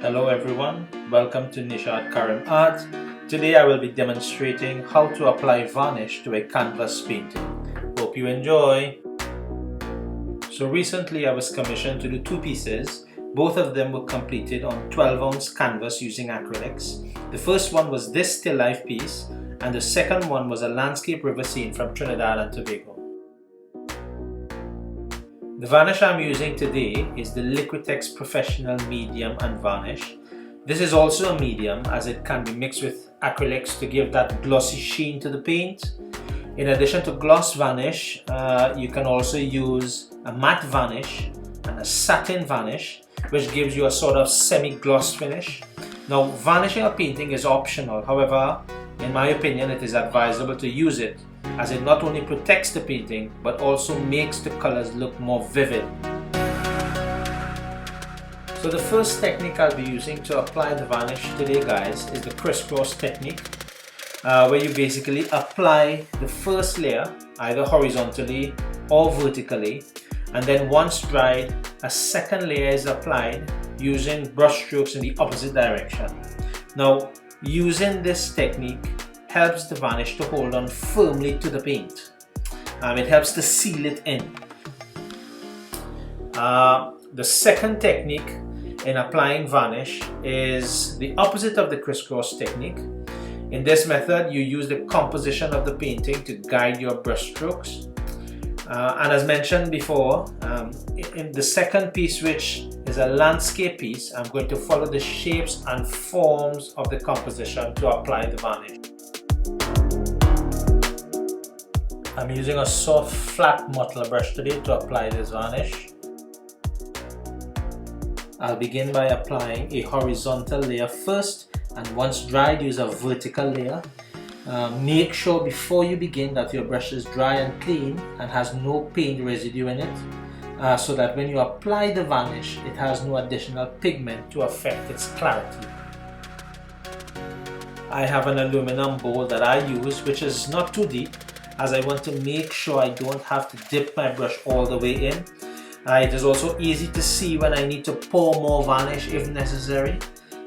Hello everyone, welcome to Nishad Karim Art. Today I will be demonstrating how to apply varnish to a canvas painting. Hope you enjoy. So recently I was commissioned to do two pieces. Both of them were completed on 12-ounce canvas using acrylics. The first one was this still life piece and the second one was a landscape river scene from Trinidad and Tobago. The varnish I'm using today is the Liquitex Professional Medium and Varnish. This is also a medium as it can be mixed with acrylics to give that glossy sheen to the paint. In addition to gloss varnish, you can also use a matte varnish and a satin varnish, which gives you a sort of semi-gloss finish. Now, varnishing a painting is optional. However, in my opinion, it is advisable to use it as it not only protects the painting but also makes the colors look more vivid. So the first technique I'll be using to apply the varnish today, guys, is the crisscross technique, where you basically apply the first layer either horizontally or vertically, and then once dried, a second layer is applied using brush strokes in the opposite direction. Now, using this technique helps the varnish to hold on firmly to the paint. It helps to seal it in. The second technique in applying varnish is the opposite of the crisscross technique. In this method, you use the composition of the painting to guide your brush strokes. And as mentioned before, in the second piece, which is a landscape piece, I'm going to follow the shapes and forms of the composition to apply the varnish. I'm using a soft flat mottle brush today to apply this varnish. I'll begin by applying a horizontal layer first, and once dried, use a vertical layer. Make sure before you begin that your brush is dry and clean and has no paint residue in it, so that when you apply the varnish, it has no additional pigment to affect its clarity. I have an aluminum bowl that I use, which is not too deep, as I want to make sure I don't have to dip my brush all the way in. It is also easy to see when I need to pour more varnish if necessary.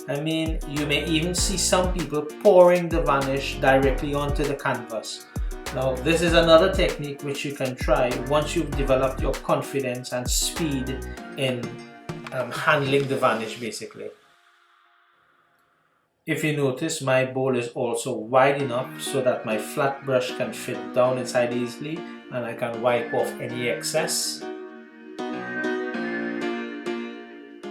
I mean, you may even see some people pouring the varnish directly onto the canvas. Now, this is another technique which you can try once you've developed your confidence and speed in handling the varnish basically. If you notice, my bowl is also wide enough so that my flat brush can fit down inside easily and I can wipe off any excess.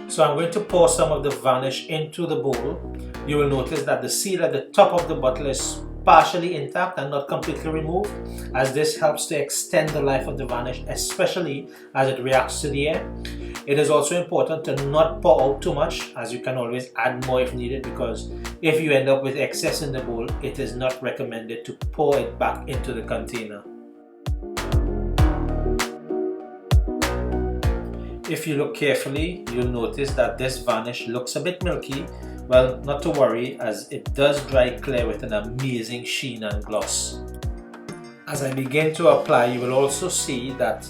So I'm going to pour some of the varnish into the bowl. You will notice that the seal at the top of the bottle is partially intact and not completely removed, as this helps to extend the life of the varnish, especially as it reacts to the air. It is also important to not pour out too much, as you can always add more if needed, because if you end up with excess in the bowl, it is not recommended to pour it back into the container. If you look carefully, you'll notice that this varnish looks a bit milky. Well, not to worry, as it does dry clear with an amazing sheen and gloss. As I begin to apply, you will also see that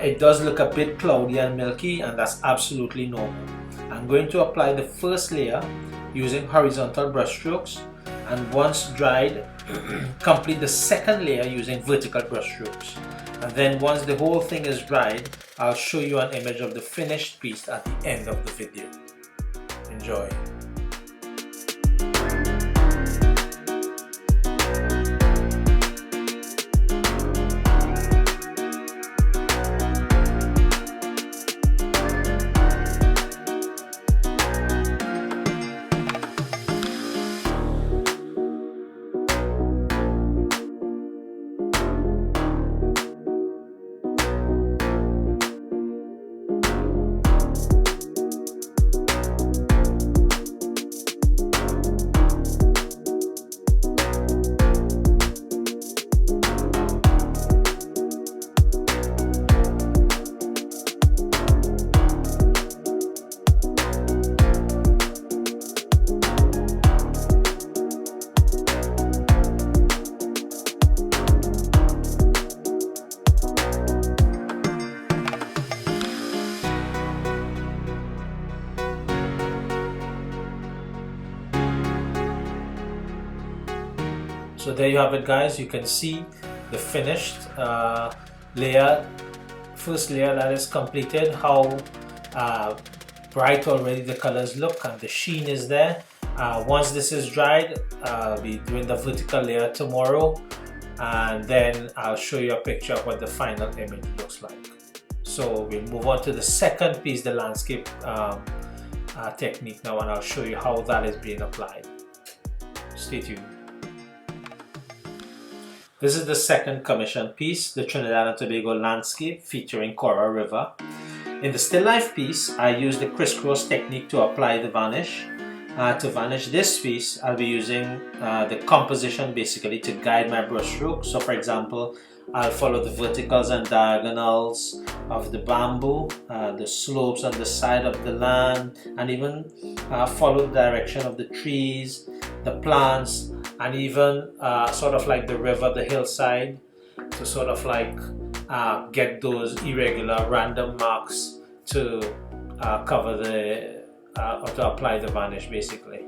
it does look a bit cloudy and milky, and that's absolutely normal. I'm going to apply the first layer using horizontal brush strokes, and once dried, complete the second layer using vertical brush strokes. And then once the whole thing is dried, I'll show you an image of the finished piece at the end of the video. Enjoy! So there you have it, guys. You can see the finished layer, first layer that is completed, how bright already the colors look and the sheen is there. Once this is dried, I'll be doing the vertical layer tomorrow, and then I'll show you a picture of what the final image looks like. So we'll move on to the second piece, the landscape technique now, and I'll show you how that is being applied. Stay tuned. This is the second commission piece, the Trinidad and Tobago landscape featuring Coral River. In the still life piece, I use the crisscross technique to apply the varnish. To varnish this piece, I'll be using the composition basically to guide my brush stroke. So for example, I'll follow the verticals and diagonals of the bamboo, the slopes on the side of the land, and even follow the direction of the trees, the plants, and even sort of like the river, the hillside, to sort of like get those irregular random marks to cover the or to apply the varnish basically.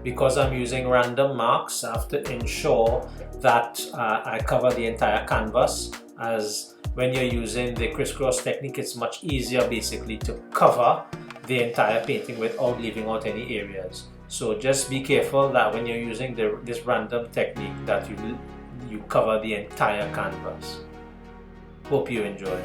Because I'm using random marks, I have to ensure that I cover the entire canvas, as when you're using the crisscross technique, it's much easier basically to cover the entire painting without leaving out any areas. So just be careful that when you're using this random technique that you cover the entire canvas. Hope you enjoy.